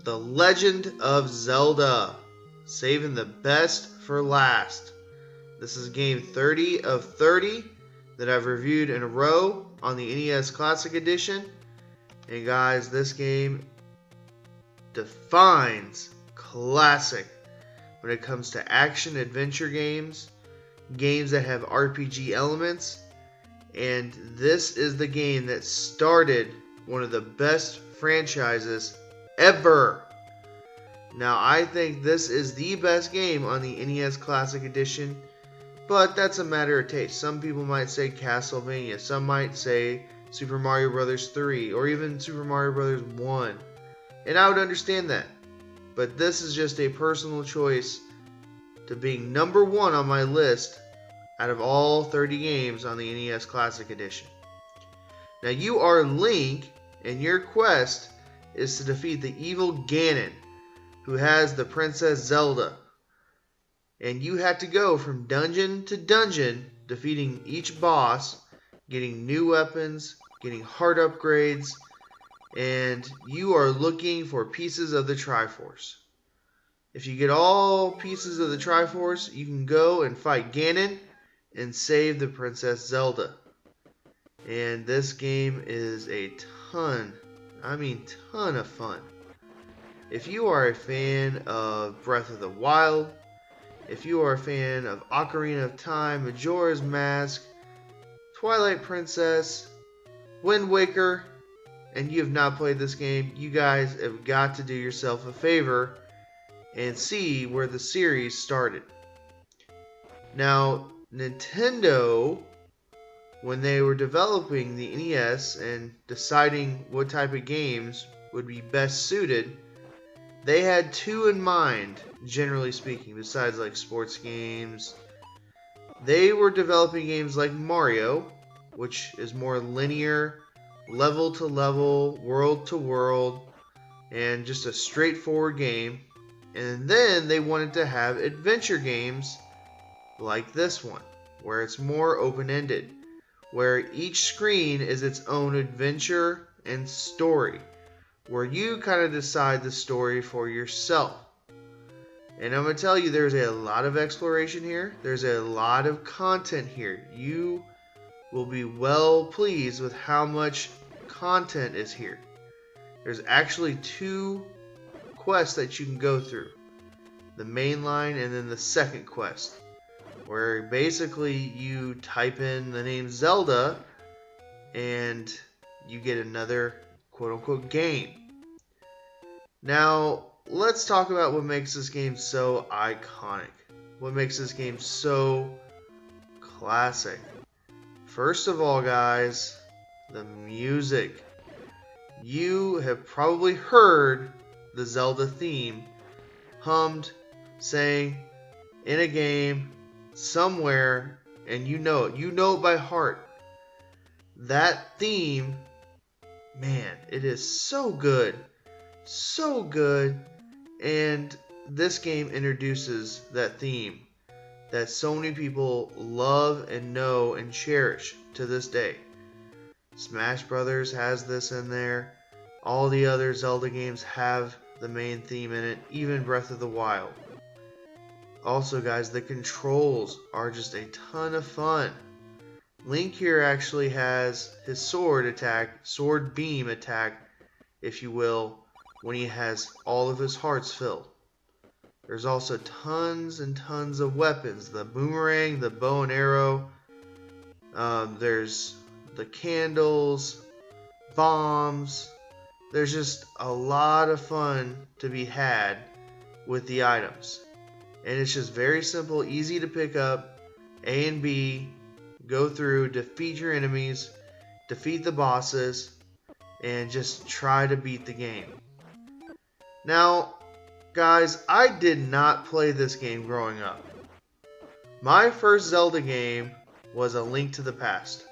The Legend of Zelda. Saving the best for last. This is game 30 of 30 that I've reviewed in a row on the NES Classic Edition. And guys, this game defines classic when it comes to action adventure games, games that have RPG elements, and this is the game that started one of the best franchises ever. Now, I think this is the best game on the NES Classic Edition, but that's a matter of taste. Some people might say Castlevania, some might say Super Mario Bros. 3, or even Super Mario Bros. 1. And I would understand that. But this is just a personal choice to being number 1 on my list out of all 30 games on the NES Classic Edition. Now, you are Link, and your quest is to defeat the evil Ganon, who has the Princess Zelda. And you have to go from dungeon to dungeon, defeating each boss, getting new weapons, getting heart upgrades, and you are looking for pieces of the Triforce. If you get all pieces of the Triforce, you can go and fight Ganon and save the Princess Zelda. And this game is a ton of fun. If you are a fan of Breath of the Wild, if you are a fan of Ocarina of Time, Majora's Mask, Twilight Princess, Wind Waker, and you have not played this game, you guys have got to do yourself a favor and see where the series started. Now, Nintendo, when they were developing the NES and deciding what type of games would be best suited, they had two in mind, generally speaking, besides like sports games. They were developing games like Mario, which is more linear, level to level, world to world, and just a straightforward game. And then they wanted to have adventure games like this one, where it's more open-ended, where each screen is its own adventure and story, where you kind of decide the story for yourself. And I'm going to tell you, there's a lot of exploration here. There's a lot of content here. You will be well pleased with how much content is here. There's actually 2 quests that you can go through. The main line and then the second quest, where basically you type in the name Zelda and you get another quote-unquote game. Now, let's talk about what makes this game so iconic. What makes this game so classic. First of all, guys, the music. You have probably heard the Zelda theme hummed, sang in a game somewhere, and you know it. You know it by heart. That theme, man, it is so good. So good. And this game introduces that theme that so many people love and know and cherish to this day. Smash Brothers has this in there. All the other Zelda games have the main theme in it, even Breath of the Wild. Also, guys, the controls are just a ton of fun. Link here actually has his sword beam attack, if you will, when he has all of his hearts filled. There's also tons and tons of weapons. The boomerang, the bow and arrow. There's the candles, bombs. There's just a lot of fun to be had with the items. And it's just very simple, easy to pick up. A and B, go through, defeat your enemies, defeat the bosses, and just try to beat the game. Now, guys, I did not play this game growing up. My first Zelda game was A Link to the Past.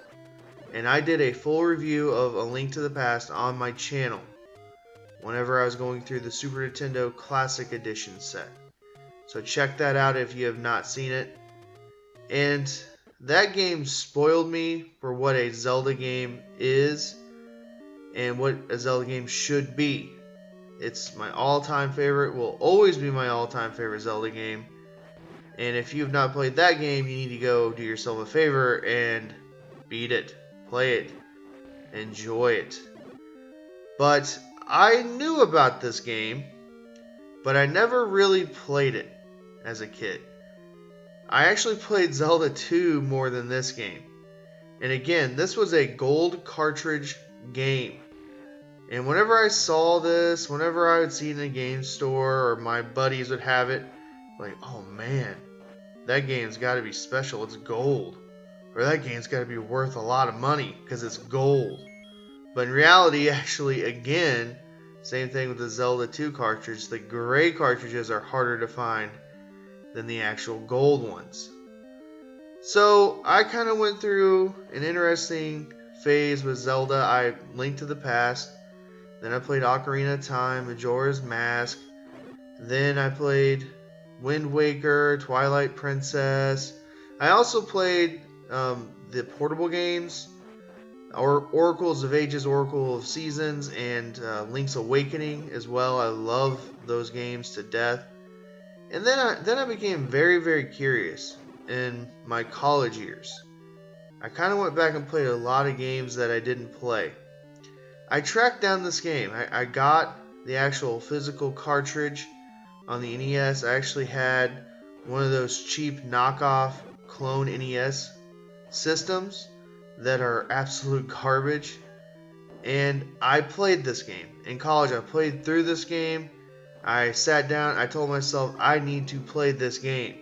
And I did a full review of A Link to the Past on my channel whenever I was going through the Super Nintendo Classic Edition set. So check that out if you have not seen it. And that game spoiled me for what a Zelda game is and what a Zelda game should be. It's my all-time favorite, will always be my all-time favorite Zelda game. And if you've not played that game, you need to go do yourself a favor and beat it, play it, enjoy it. But I knew about this game, but I never really played it as a kid. I actually played Zelda 2 more than this game. And again, this was a gold cartridge game. And whenever I saw this, whenever I would see it in a game store or my buddies would have it, like, oh man, that game's got to be special. It's gold. Or that game's got to be worth a lot of money because it's gold. But in reality, actually, again, same thing with the Zelda 2 cartridge. The gray cartridges are harder to find than the actual gold ones. So I kind of went through an interesting phase with Zelda. I Linked to the Past. Then I played Ocarina of Time, Majora's Mask. Then I played Wind Waker, Twilight Princess. I also played the portable games, Oracles of Ages, Oracle of Seasons, and Link's Awakening as well. I love those games to death. And then I became very, very curious in my college years. I kind of went back and played a lot of games that I didn't play. I tracked down this game. I got the actual physical cartridge on the NES. I actually had one of those cheap knockoff clone NES systems that are absolute garbage. And I played this game. In college, I played through this game. I sat down, I told myself I need to play this game.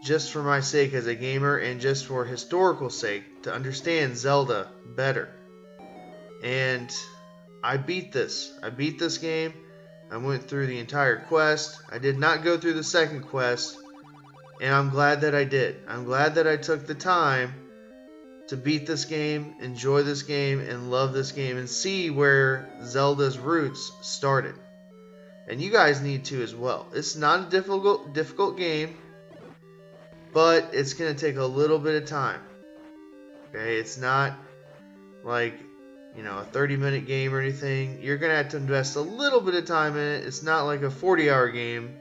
Just for my sake as a gamer and just for historical sake, to understand Zelda better. And I beat this. I beat this game. I went through the entire quest. I did not go through the second quest. And I'm glad that I did. I'm glad that I took the time to beat this game, enjoy this game, and love this game, and see where Zelda's roots started. And you guys need to as well. It's not a difficult game, but it's going to take a little bit of time. Okay, it's not like, a 30-minute game or anything. You're going to have to invest a little bit of time in it. It's not like a 40-hour game,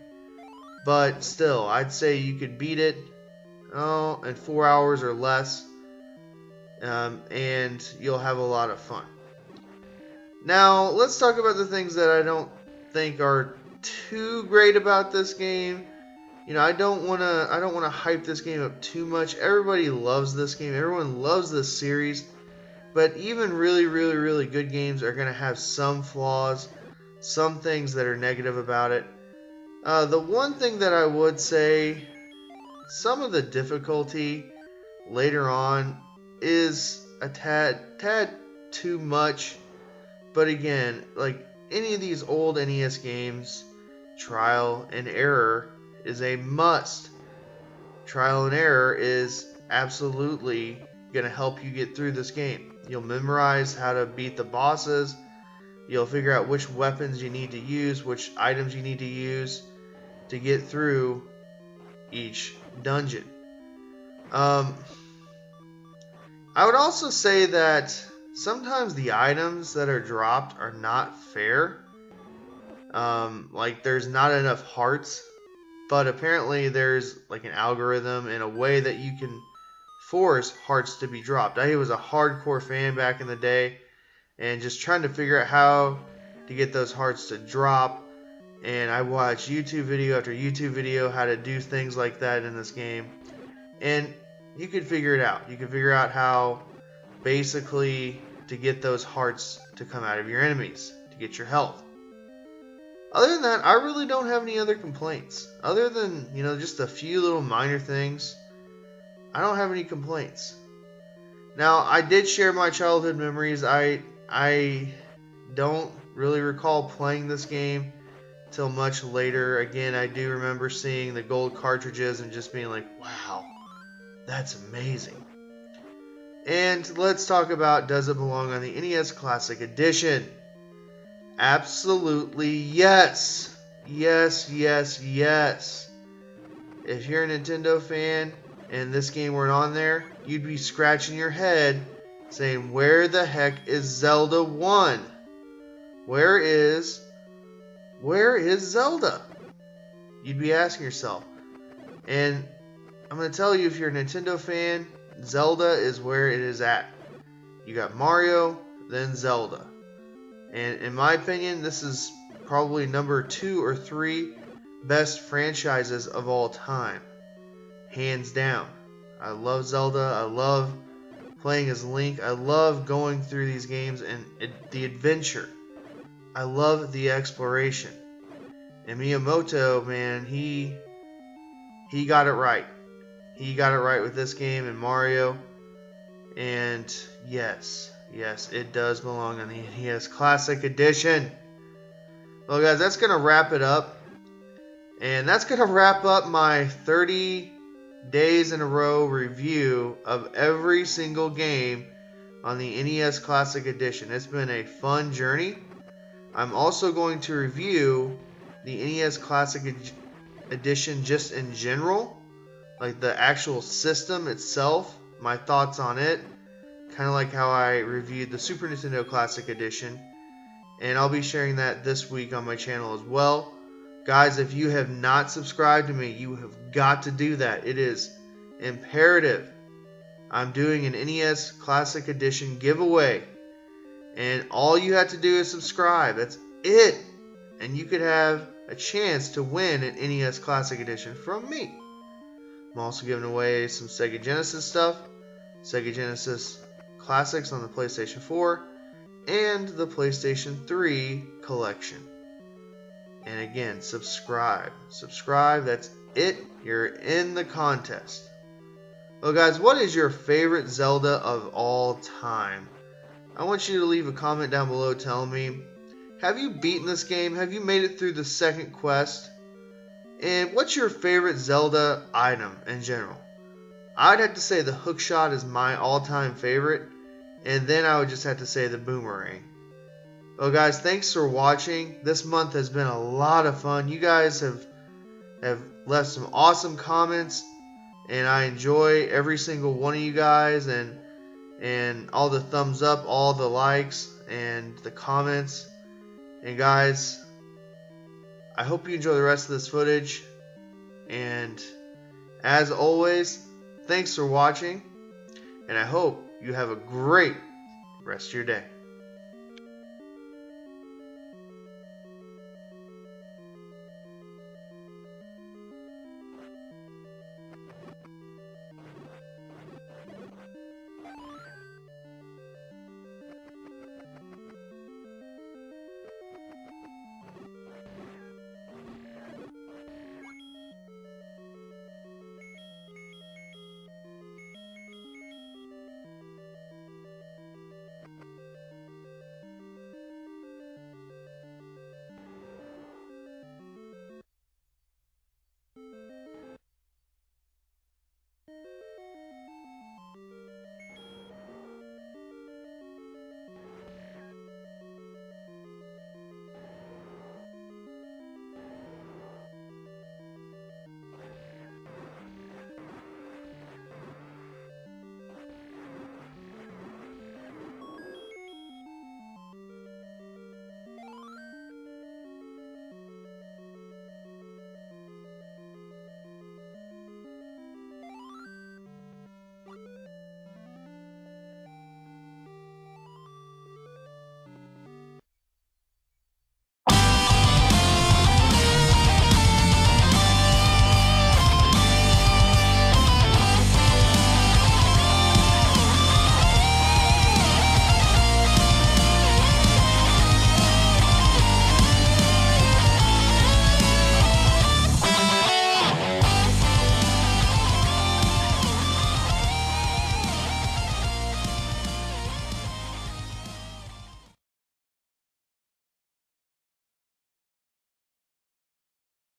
but still, I'd say you could beat it in 4 hours or less, and you'll have a lot of fun. Now, let's talk about the things that I don't think are too great about this game. I don't want to hype this game up too much. Everybody loves this game. Everyone loves this series. But even really, really, really good games are going to have some flaws, some things that are negative about it. The one thing that I would say, some of the difficulty later on is a tad too much. But again, like any of these old NES games, trial and error is a must. Trial and error is absolutely going to help you get through this game. You'll memorize how to beat the bosses. You'll figure out which weapons you need to use, which items you need to use to get through each dungeon. I would also say that sometimes the items that are dropped are not fair. Like there's not enough hearts, but apparently there's like an algorithm and a way that you can force hearts to be dropped. I was a hardcore fan back in the day and just trying to figure out how to get those hearts to drop, and I watched YouTube video after YouTube video how to do things like that in this game, and you could figure it out. You could figure out how basically to get those hearts to come out of your enemies to get your health. Other than that, I really don't have any other complaints. Other than, just a few little minor things, I don't have any complaints. Now, I did share my childhood memories. I don't really recall playing this game till much later. Again, I do remember seeing the gold cartridges and just being like, wow, that's amazing. And let's talk about, does it belong on the NES Classic Edition? Absolutely yes. Yes, yes, yes. If you're a Nintendo fan and this game weren't on there, you'd be scratching your head saying, where the heck is Zelda 1? Where is where is Zelda? You'd be asking yourself. And I'm going to tell you, if you're a Nintendo fan, Zelda is where it is at. You got Mario, then Zelda. And in my opinion, this is probably number 2 or 3 best franchises of all time. Hands down. I love Zelda. I love playing as Link. I love going through these games and the adventure. I love the exploration. And Miyamoto, man, he got it right. He got it right with this game and Mario. And yes, it does belong on the NES Classic Edition. Well, guys, that's going to wrap it up. And that's going to wrap up my 30 days in a row review of every single game on the NES Classic Edition. It's been a fun journey. I'm also going to review the NES Classic Edition just in general, like the actual system itself, my thoughts on it, kind of like how I reviewed the Super Nintendo Classic Edition, and I'll be sharing that this week on my channel as well. Guys, if you have not subscribed to me, you have got to do that. It is imperative. I'm doing an NES Classic Edition giveaway, and all you have to do is subscribe. That's it. And you could have a chance to win an NES Classic Edition from me. I'm also giving away some Sega Genesis stuff, Sega Genesis Classics on the PlayStation 4, and the PlayStation 3 collection. And again, subscribe. Subscribe, that's it. You're in the contest. Well, guys, what is your favorite Zelda of all time? I want you to leave a comment down below telling me, have you beaten this game? Have you made it through the second quest? And what's your favorite Zelda item in general? I'd have to say the hookshot is my all-time favorite, and then I would just have to say the boomerang. Well, guys, thanks for watching. This month has been a lot of fun. You guys have left some awesome comments, and I enjoy every single one of you guys, and all the thumbs up, all the likes, and the comments. And guys, I hope you enjoy the rest of this footage. And as always, thanks for watching, and I hope you have a great rest of your day.